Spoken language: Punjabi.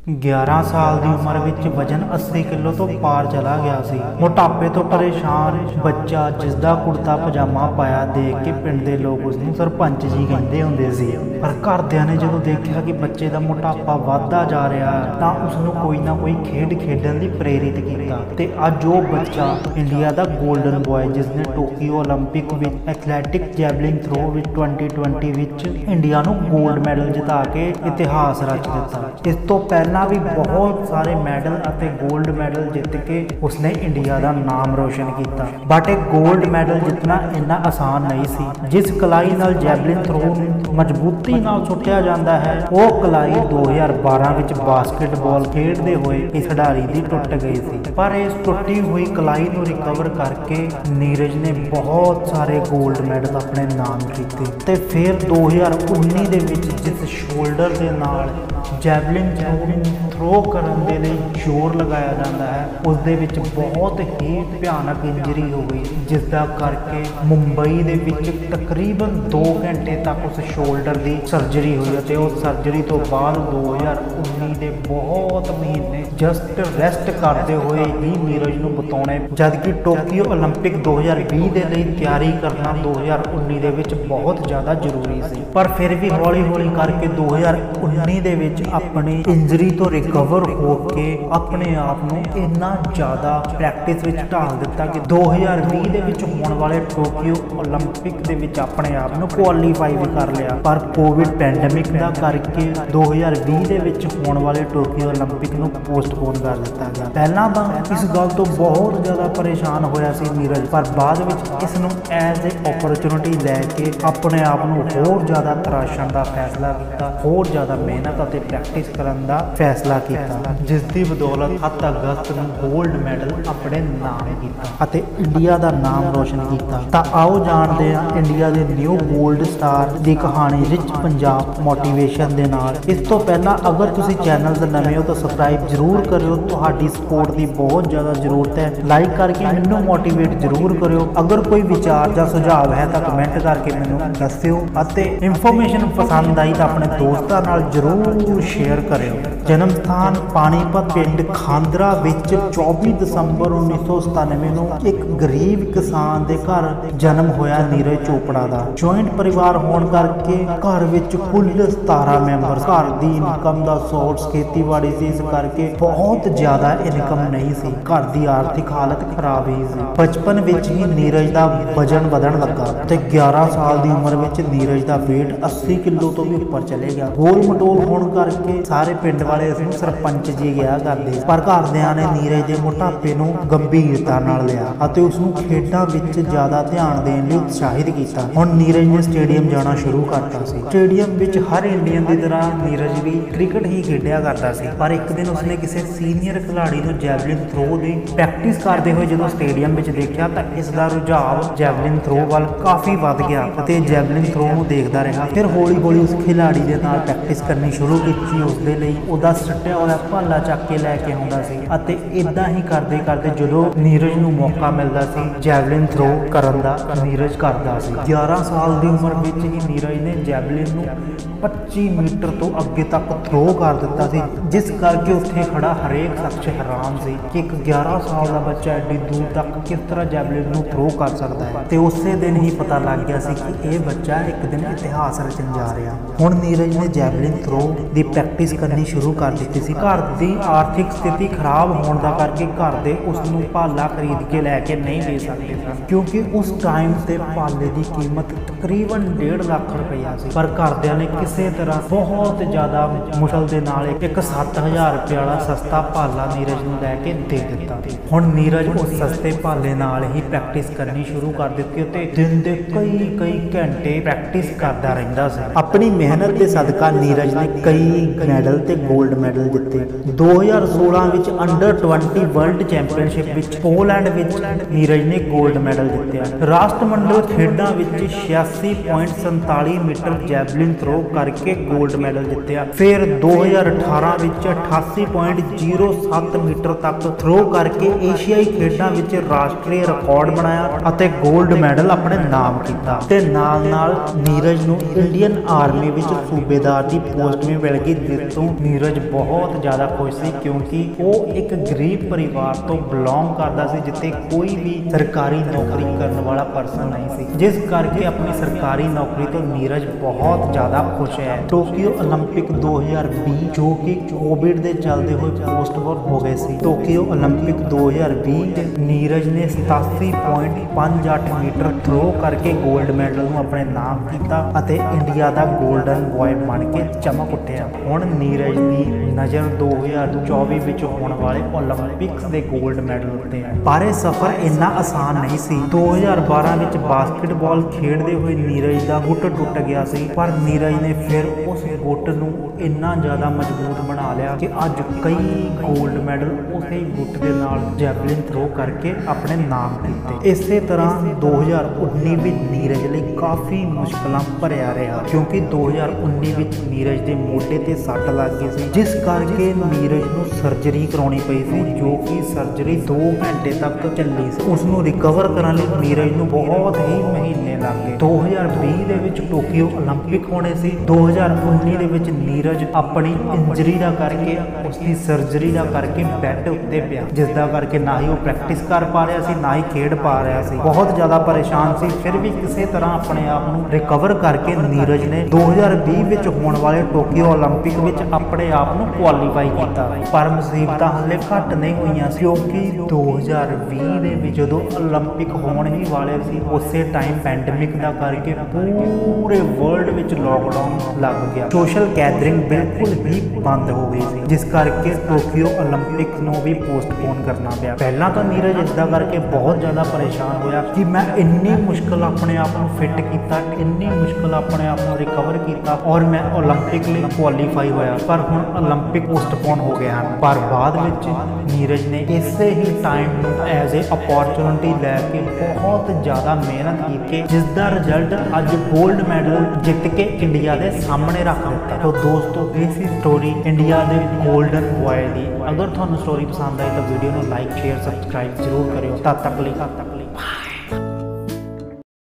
11 ਸਾਲ ਦੀ ਉਮਰ ਵਿੱਚ ਵਜਨ 80 ਕਿਲੋ ਤੋਂ ਪਾਰ ਚਲਾ ਗਿਆ ਸੀ। ਮੋਟਾਪੇ ਤੋਂ ਪਰੇਸ਼ਾਨ ਬੱਚਾ ਜਿਸ ਦਾ ਕੁੜਤਾ ਪਜਾਮਾ ਪਾਇਆ ਦੇਖ ਕੇ ਪਿੰਡ ਦੇ ਲੋਕ ਉਸ ਨੂੰ ਸਰਪੰਚ ਜੀ ਕਹਿੰਦੇ ਹੁੰਦੇ ਸੀ। ਪਰ ਘਰਦਿਆਂ ਨੇ ਜਦੋਂ ਦੇਖਿਆ ਕਿ ਬੱਚੇ ਦਾ ਮੋਟਾਪਾ ਵੱਧਦਾ ਜਾ ਰਿਹਾ ਤਾਂ ਉਸ ਨੂੰ ਕੋਈ ਨਾ ਕੋਈ ਖੇਡ ਖੇਡਣ ਲਈ ਪ੍ਰੇਰਿਤ ਕੀਤਾ ਤੇ ਅੱਜ ਉਹ ਬੱਚਾ ਇੰਡੀਆ ਦਾ 골ਡਨ ਬॉय ਜਿਸ ਨੇ ਟੋਕੀਓ 올림픽 ਵਿੱਚ ਐਥਲੈਟਿਕ ਜੈਵਲਿਨ ਥਰੋ ਵਿੱਚ 2020 ਵਿੱਚ ਇੰਡੀਆ ਨੂੰ 골ਡ ਮੈਡਲ ਜਿਤਾ ਕੇ ਇਤਿਹਾਸ ਰਚ ਦਿੱਤਾ। ਇਸ ਤੋਂ ਪਹਿਲਾਂ भी बहुत सारे मेडल ਅਤੇ गोल्ड मेडल जित के उसने इंडिया का नाम रोशन किया। बट एक गोल्ड मेडल जितना इन्ना आसान नहीं सी। जिस कलाई नाल जैवलिन थ्रो मजबूती नाल सुटिया जाता है वो कलाई 2012 ਵਿੱਚ बास्केटबॉल खेडते हुए इस खिडारी की टुट गई थी। पर इस टुटी हुई कलाई को रिकवर करके नीरज ने बहुत सारे गोल्ड मेडल अपने नाम किए ते फिर 2019 ਦੇ ਵਿੱਚ जिस शोल्डर के नाल जैवलिन थ्रो करन दे लई जोर लगाया जाता है उस दे विच बहुत ही भयानक इंजरी हो गई जिसदा करके मुंबई दे विच तकरीबन 2 घंटे तक उस शोल्डर की सर्जरी हुई ते उस सर्जरी तो बाद 2019 के बहुत महीने जस्ट रेस्ट करते हुए ही नीरज नूं बतौणे जबकि टोक्यो ओलंपिक 2020 के लिए तैयारी करना 2019 ਦੇ ਵਿੱਚ बहुत ज़्यादा जरूरी सी। पर फिर भी हौली हौली करके 2019 ਦੇ ਵਿੱਚ अपनी इंजरी तो रिकवर होके अपने आप ਨੂੰ ਇੰਨਾ ਜ਼ਿਆਦਾ ਪ੍ਰੈਕਟਿਸ ਵਿੱਚ ਢਾਲ ਦਿੱਤਾ ਕਿ 2020 ਦੇ ਵਿੱਚ ਹੋਣ ਵਾਲੇ ਟੋਕੀਓ 올림픽 ਦੇ ਵਿੱਚ ਆਪਣੇ ਆਪ ਨੂੰ ਕੁਆਲੀਫਾਈ ਵੀ ਕਰ ਲਿਆ। ਪਰ ਕੋਵਿਡ ਪੈਂਡੇਮਿਕ ਦਾ ਕਰਕੇ 2020 ਦੇ ਵਿੱਚ ਹੋਣ ਵਾਲੇ ਟੋਕੀਓ 올림픽 ਨੂੰ ਪੋਸਟਪੋਨ ਕਰ ਦਿੱਤਾ ਗਿਆ। ਪਹਿਲਾਂ ਤਾਂ ਇਸ ਗੱਲ ਤੋਂ ਬਹੁਤ ਜ਼ਿਆਦਾ ਪਰੇਸ਼ਾਨ ਹੋਇਆ ਸੀ ਨੀਰਜ, ਪਰ ਬਾਅਦ ਵਿੱਚ ਇਸ ਨੂੰ ਐਜ਼ ਏ ਓਪਰਚੁਨਿਟੀ ਲੈ ਕੇ ਆਪਣੇ ਆਪ ਨੂੰ ਹੋਰ ਜ਼ਿਆਦਾ ਤਰਾਸ਼ਣ ਦਾ ਫੈਸਲਾ ਕੀਤਾ, ਹੋਰ ਜ਼ਿਆਦਾ ਮਿਹਨਤ ਅਤੇ ਪ੍ਰੈਕਟਿਸ ਕਰਨ ਦਾ ਫੈਸਲਾ ਕੀਤਾ, ਜਿਸ ਦੀ ਬਦੌਲਤ 7 ਅਗਸਤ ਨੂੰ 골ਡ ਮੈਡਲ ਆਪਣੇ ਨਾਮ ਕੀਤਾ ਅਤੇ ਇੰਡੀਆ ਦਾ ਨਾਮ ਰੋਸ਼ਨ ਕੀਤਾ। ਤਾਂ ਆਓ ਜਾਣਦੇ ਹਾਂ ਇੰਡੀਆ ਦੇ ਨਿਊ 골ਡ ਸਟਾਰ ਦੀ ਕਹਾਣੀ ਰਿਚ ਪੰਜਾਬ ਮੋਟੀਵੇਸ਼ਨ ਦੇ ਨਾਲ। ਇਸ ਤੋਂ ਪਹਿਲਾਂ ਅਗਰ ਤੁਸੀਂ ਚੈਨਲ ਤੇ ਨਵੇਂ ਹੋ ਤਾਂ ਸਬਸਕ੍ਰਾਈਬ ਜ਼ਰੂਰ ਕਰਿਓ, ਤੁਹਾਡੀ ਸਪੋਰਟ ਦੀ ਬਹੁਤ ਜ਼ਿਆਦਾ ਜ਼ਰੂਰਤ ਹੈ। ਲਾਈਕ ਕਰਕੇ ਮੈਨੂੰ ਮੋਟੀਵੇਟ ਜ਼ਰੂਰ ਕਰਿਓ। ਅਗਰ ਕੋਈ ਵਿਚਾਰ ਜਾਂ ਸੁਝਾਅ ਹੈ ਤਾਂ ਕਮੈਂਟ ਕਰਕੇ ਮੈਨੂੰ ਦੱਸਿਓ ਅਤੇ ਇਨਫੋਰਮੇਸ਼ਨ ਪਸੰਦ ਆਈ ਤਾਂ ਆਪਣੇ ਦੋਸਤਾਂ ਨਾਲ ਜ਼ਰੂਰ ਸ਼ੇਅਰ ਕਰਿਓ। जन्म स्थान पानीपत पिंड खांदरा विच 24 दसंबर 1997 ਨੂੰ एक गरीब किसान के घर जन्म होया नीरज चोपड़ा का। जॉइंट परिवार होने करके घर विच कुल 17 मैंबर। घर की इनकम का सोर्स खेतीबाड़ी से इस करके बहुत ज़्यादा इनकम नहीं सी। घर की आर्थिक हालत खराब ही सी। बचपन विच ही नीरज का वजन वधन लगा ते 11 साल की उम्र विच नीरज का वेट 80 किलो तो भी उपर चले गया। गोल मटोल होने करके सारे पिंड वाले इसनूं सरपंच जी किहा करदे, पर घरदियां ने नीरज के मोटापे नूं गंभीरता नाल लिया ਅਤੇ ਉਸ ਨੂੰ ਖੇਡਾਂ ਵਿੱਚ ਜ਼ਿਆਦਾ ਧਿਆਨ ਦੇਣ ਲਈ ਉਤਸ਼ਾਹਿਤ ਕੀਤਾ। ਹੁਣ ਨੀਰਜ ਨੇ ਸਟੇਡੀਅਮ ਜਾਣਾ ਸ਼ੁਰੂ ਕਰਤਾ ਸੀ। ਸਟੇਡੀਅਮ ਵਿੱਚ ਹਰ ਇੰਡੀਅਨ ਦੀ ਤਰ੍ਹਾਂ ਨੀਰਜ ਵੀ ਕ੍ਰਿਕਟ ਹੀ ਖੇਡਿਆ ਕਰਦਾ ਸੀ। ਪਰ ਇੱਕ ਦਿਨ ਉਸਨੇ ਕਿਸੇ ਸੀਨੀਅਰ ਖਿਡਾਰੀ ਨੂੰ ਜੈਵਲਿਨ ਥਰੋ ਦੀ ਪ੍ਰੈਕਟਿਸ ਕਰਦੇ ਹੋਏ ਜਦੋਂ ਸਟੇਡੀਅਮ ਵਿੱਚ ਦੇਖਿਆ ਤਾਂ ਇਸ ਦਾ ਰੁਝਾਨ ਜੈਵਲਿਨ ਥਰੋ ਵੱਲ ਕਾਫੀ ਵੱਧ ਗਿਆ ਅਤੇ ਜੈਵਲਿਨ ਥਰੋ ਨੂੰ ਦੇਖਦਾ ਰਿਹਾ। ਫਿਰ ਹੌਲੀ ਹੌਲੀ ਉਸ ਖਿਡਾਰੀ ਦੇ ਨਾਲ ਪ੍ਰੈਕਟਿਸ ਕਰਨੀ ਸ਼ੁਰੂ ਕੀਤੀ। ਉਸ ਦੇ ਲਈ ਉਹਦਾ ਸੱਟਿਆ ਹੋਇਆ ਭਾਲਾ ਚੱਕ ਕੇ ਲੈ ਕੇ ਆਉਂਦਾ ਸੀ ਅਤੇ ਇਦਾਂ ਹੀ ਕਰਦੇ ਕਰਦੇ ਜਦੋਂ ਨੀਰਜ ਨੂੰ ਮੌਕਾ ਮਿਲਦਾ ਸੀ ਜੈਵਲਿਨ ਥਰੋ ਕਰਨ ਦਾ ਨੀਰਜ ਕਰਦਾ ਸੀ। 11 ਸਾਲ ਦੀ ਉਮਰ ਵਿੱਚ ਹੀ ਨੀਰਜ ਨੇ ਜੈਵਲਿਨ ਨੂੰ 25 ਮੀਟਰ ਤੋਂ ਅੱਗੇ ਤੱਕ ਥਰੋ ਕਰ ਦਿੱਤਾ ਸੀ, ਜਿਸ ਕਰਕੇ ਉੱਥੇ ਖੜਾ ਹਰੇਕ ਸ਼ਖਸ ਹੈਰਾਨ ਸੀ ਕਿ ਇੱਕ 11 ਸਾਲ ਦਾ ਬੱਚਾ ਐਡੀ ਦੂਰ ਤੱਕ ਕਿਸ ਤਰ੍ਹਾਂ ਜੈਵਲਿਨ ਨੂੰ ਥਰੋ ਕਰ ਸਕਦਾ ਹੈ। ਤੇ ਉਸੇ ਦਿਨ ਹੀ ਪਤਾ ਲੱਗ ਗਿਆ ਸੀ ਕਿ ਇਹ ਬੱਚਾ ਇੱਕ ਦਿਨ ਇਤਿਹਾਸ ਰਚਣ ਜਾ ਰਿਹਾ। ਹੁਣ ਨੀਰਜ ਨੇ ਜੈਵਲਿਨ ਥਰੋ ਦੀ ਪ੍ਰੈਕਟਿਸ ਕਰਨੀ ਸ਼ੁਰੂ ਕਰ ਦਿੱਤੀ ਸੀ। घर की आर्थिक स्थिति खराब होने का करके घर दे उसनूं भाला खरीद के लैके नहीं दे सकते सन, क्योंकि उस टाइम से भाले की कीमत तकरीबन 1.5 लाख रुपया सी। पर घरदियां ने किसी तरह बहुत ज़्यादा मुश्किल के नाल एक 7,000 रुपये वाला सस्ता भाला नीरज नूं लैके दे दिता। हुण नीरज उस सस्ते भाले नाल ही प्रैक्टिस करनी शुरू कर दी ते दिन के कई घंटे प्रैक्टिस करता रहिंदा सी। अपनी मेहनत के सदका नीरज ने कई मैडल ते गोल्ड मैडल जिते। 2016 ਵਿੱਚ ਅੰਡਰ 20 ਵਰਲਡ ਚੈਂਪੀਅਨਸ਼ਿਪ ਵਿੱਚ ਪੋਲੈਂਡ ਵਿੱਚ ਨੀਰਜ ਨੇ 골ਡ ਮੈਡਲ ਜਿੱਤਿਆ। ਰਾਸ਼ਟਰਮੰਡਲ ਖੇਡਾਂ ਵਿੱਚ 86.47 ਮੀਟਰ ਜੈਵਲਿਨ ਥਰੋ ਕਰਕੇ 골ਡ ਮੈਡਲ ਜਿੱਤਿਆ। ਫਿਰ 2018 ਵਿੱਚ 88.07 ਮੀਟਰ ਤੱਕ ਥਰੋ ਕਰਕੇ ਏਸ਼ੀਆਈ ਖੇਡਾਂ ਵਿੱਚ ਰਾਸ਼ਟਰੀ ਰਿਕਾਰਡ ਬਣਾਇਆ ਅਤੇ 골ਡ ਮੈਡਲ ਆਪਣੇ ਨਾਮ ਕੀਤਾ। ਤੇ ਨਾਲ ਨਾਲ ਨੀਰਜ ਨੂੰ ਇੰਡੀਅਨ ਆਰਮੀ ਵਿੱਚ ਸੂਬੇਦਾਰ ਦੀ ਪੋਸਟ ਵੀ ਮਿਲ ਗਈ ਜਿੱਤ ਤੋਂ ਨੀਰਜ ਬਹੁਤ ਜ਼ਿਆਦਾ ਖੁਸ਼ ਸੀ, ਕਿਉਂਕਿ ਉਹ ਇੱਕ ਗਰੀਬ ਪਰਿਵਾਰ ਤੋਂ ਬਿਲੋਂਗ ਕਰਦਾ ਸੀ ਜਿੱਥੇ ਕੋਈ ਵੀ ਸਰਕਾਰੀ ਨੌਕਰੀ ਕਰਨ ਵਾਲਾ ਪਰਸਨ ਨਹੀਂ ਸੀ, ਜਿਸ ਕਰਕੇ ਆਪਣੀ ਸਰਕਾਰੀ ਨੌਕਰੀ ਤੋਂ ਨੀਰਜ ਬਹੁਤ ਜ਼ਿਆਦਾ ਖੁਸ਼ ਹੈ। ਟੋਕੀਓ 올림픽 2020 ਜੋ ਕਿ ਕੋਵਿਡ ਦੇ ਚੱਲਦੇ ਹੋਏ ਪੋਸਟਪੋਨ ਹੋ ਗਏ ਸੀ। ਟੋਕੀਓ 올림픽 2020 ਨੀਰਜ ਨੇ 87.58 ਮੀਟਰ ਥਰੋ ਕਰਕੇ 골ਡ ਮੈਡਲ ਨੂੰ ਆਪਣੇ ਨਾਮ ਕੀਤਾ ਅਤੇ ਇੰਡੀਆ ਦਾ 골ਡਨ ਬॉय ਬਣ ਕੇ ਚਮਕ ਉੱਠਿਆ। ਹੁਣ ਨੀਰਜ ਦੀ ਨਜ਼ਰ 2024 ਵਿੱਚ ਹੋਣ ਵਾਲੇ 올림픽ਸ ਦੇ 골ਡ ਮੈਡਲ ਉੱਤੇ ਹੈ। ਪਰ ਇਹ ਸਫ਼ਰ ਇੰਨਾ ਆਸਾਨ ਨਹੀਂ ਸੀ। 2012 ਵਿੱਚ ਬਾਸਕਟਬਾਲ ਖੇਡਦੇ ਹੋਏ ਨੀਰਜ ਦਾ ਗੁੱਟ ਟੁੱਟ ਗਿਆ ਸੀ, ਪਰ ਨੀਰਜ ਨੇ ਫਿਰ ਉਸ ਗੁੱਟ ਨੂੰ ਇੰਨਾ ਜ਼ਿਆਦਾ ਮਜ਼ਬੂਤ ਬਣਾ ਲਿਆ ਕਿ ਅੱਜ ਕਈ 골ਡ ਮੈਡਲ ਉਸੇ ਗੁੱਟ ਦੇ ਨਾਲ ਜੈਵਲਿਨ ਥਰੋ ਕਰਕੇ ਆਪਣੇ ਨਾਮ ਕੀਤੇ। ਇਸੇ ਤਰ੍ਹਾਂ 2019 ਵਿੱਚ ਨੀਰਜ ਲਈ ਕਾਫੀ ਮੁਸ਼ਕਲਾਂ ਭਰਿਆ ਰਿਹਾ, ਕਿਉਂਕਿ 2019 ਵਿੱਚ ਨੀਰਜ ਦੇ ਮੋਢੇ ਤੇ ਸੱਟ ਲੱਗ ਗਈ ਸੀ, ਜਿਸ ਕਰਕੇ ਨੀਰਜ ਨੂੰ ਸਰਜਰੀ ਕਰਾਉਣੀ ਪਈ ਸੀ, ਜੋ ਕਿ ਸਰਜਰੀ 2 ਘੰਟੇ ਤੱਕ ਚੱਲੀ ਸੀ। ਉਸ ਨੂੰ ਰਿਕਵਰ ਕਰਨ ਲਈ ਨੀਰਜ ਨੂੰ ਬਹੁਤ ਹੀ ਮਹੀਨੇ ਲੱਗ ਗਏ। 2020 ਦੇ ਵਿੱਚ ਟੋਕੀਓ 올림픽 ਹੋਣੇ ਸੀ। 2019 ਦੇ ਵਿੱਚ ਨੀਰਜ ਆਪਣੀ ਇੰਜਰੀ ਦਾ ਕਰਕੇ, ਉਸਦੀ ਸਰਜਰੀ ਦਾ ਕਰਕੇ ਬੈੱਡ ਉੱਤੇ ਪਿਆ, ਜਿਸ ਦਾ ਕਰਕੇ ਨਾ ਹੀ ਉਹ ਪ੍ਰੈਕਟਿਸ ਕਰ ਪਾ ਰਿਹਾ ਸੀ, ਨਾ ਹੀ ਖੇਡ ਪਾ ਰਿਹਾ ਸੀ। ਬਹੁਤ ਜ਼ਿਆਦਾ ਪਰੇਸ਼ਾਨ ਸੀ। ਫਿਰ ਵੀ ਕਿਸੇ ਤਰ੍ਹਾਂ ਆਪਣੇ ਆਪ ਨੂੰ ਰਿਕਵਰ ਕਰਕੇ ਨੀਰਜ ਨੇ 2020 ਵਿੱਚ ਹੋਣ ਵਾਲੇ ਟੋਕੀਓ 올림픽 ਵਿੱਚ ਆਪਣੇ ਆਪ ਨੂੰ ਕੁਆਲੀਫਾਈ ਕੀਤਾ। ਪਰ ਮੁਸੀਬਤਾਂ ਹਾਲੇ ਘੱਟ ਨਹੀਂ ਹੋਈਆਂ ਸੀ, ਕਿਉਂਕਿ 2020 ਦੇ ਵਿੱਚ ਜਦੋਂ 올림픽 ਹੋਣ ਹੀ ਵਾਲੇ ਸੀ, ਉਸੇ ਟਾਈਮ ਪੈਂਡੇਮਿਕ ਦਾ ਕਰਕੇ ਪੂਰੇ ਵਰਲਡ ਵਿੱਚ ਲੋਕਡਾਊਨ ਲੱਗ ਗਿਆ। ਸੋਸ਼ਲ ਗੈਦਰਿੰਗ ਬਿਲਕੁਲ ਹੀ ਬੰਦ ਹੋ ਗਈ ਸੀ, ਜਿਸ ਕਰਕੇ ਟੋਕੀਓ 올림픽 ਨੂੰ ਵੀ ਪੋਸਟਪੋਨ ਕਰਨਾ ਪਿਆ। ਪਹਿਲਾਂ ਤਾਂ ਨੀਰਜ ਇਸਦਾ ਕਰਕੇ ਬਹੁਤ ਜ਼ਿਆਦਾ ਪਰੇਸ਼ਾਨ ਹੋਇਆ ਕਿ ਮੈਂ ਇੰਨੀ ਮੁਸ਼ਕਲ ਆਪਣੇ ਆਪ ਨੂੰ ਫਿੱਟ ਕੀਤਾ, ਇੰਨੀ ਮੁਸ਼ਕਲ ਆਪਣੇ ਆਪ ਨੂੰ ਰਿਕਵਰ ਕੀਤਾ ਔਰ ਮੈਂ 올림픽 ਲਈ ਕੁਆਲੀਫਾਈ ਹੋਇਆ, ਪਰ ਹੁਣ 올림픽 ਪੋਸਟਪੋਨ ਹੋ ਗਏ ਹਨ। ਪਰ ਬਾਅਦ ਵਿੱਚ ਨੀਰਜ ਨੇ ਇਸੇ ਹੀ ਟਾਈਮ ਨੂੰ ਐਜ਼ ਏ ਅਪੋਰਚੁਨਿਟੀ ਲੈ ਕੇ ਬਹੁਤ ਜ਼ਿਆਦਾ ਮਿਹਨਤ ਕੀਤੀ, ਜਿਸ ਦਾ ਰਿਜ਼ਲਟ ਅੱਜ 골ਡ ਮੈਡਲ ਜਿੱਤ ਕੇ ਇੰਡੀਆ ਦੇ ਸਾਹਮਣੇ ਰੱਖ ਦਿੱਤਾ। ਤਾਂ ਦੋਸਤੋ, ਇਹ ਸੀ ਸਟੋਰੀ ਇੰਡੀਆ ਦੇ 골ਡਨ ਬॉय ਦੀ। ਅਗਰ ਤੁਹਾਨੂੰ ਸਟੋਰੀ ਪਸੰਦ ਆਈ ਤਾਂ ਵੀਡੀਓ ਨੂੰ ਲਾਈਕ, ਸ਼ੇਅਰ, ਸਬਸਕ੍ਰਾਈਬ ਜ਼ਰੂਰ ਕਰਿਓ। ਤਦ ਤੱਕ ਲਈ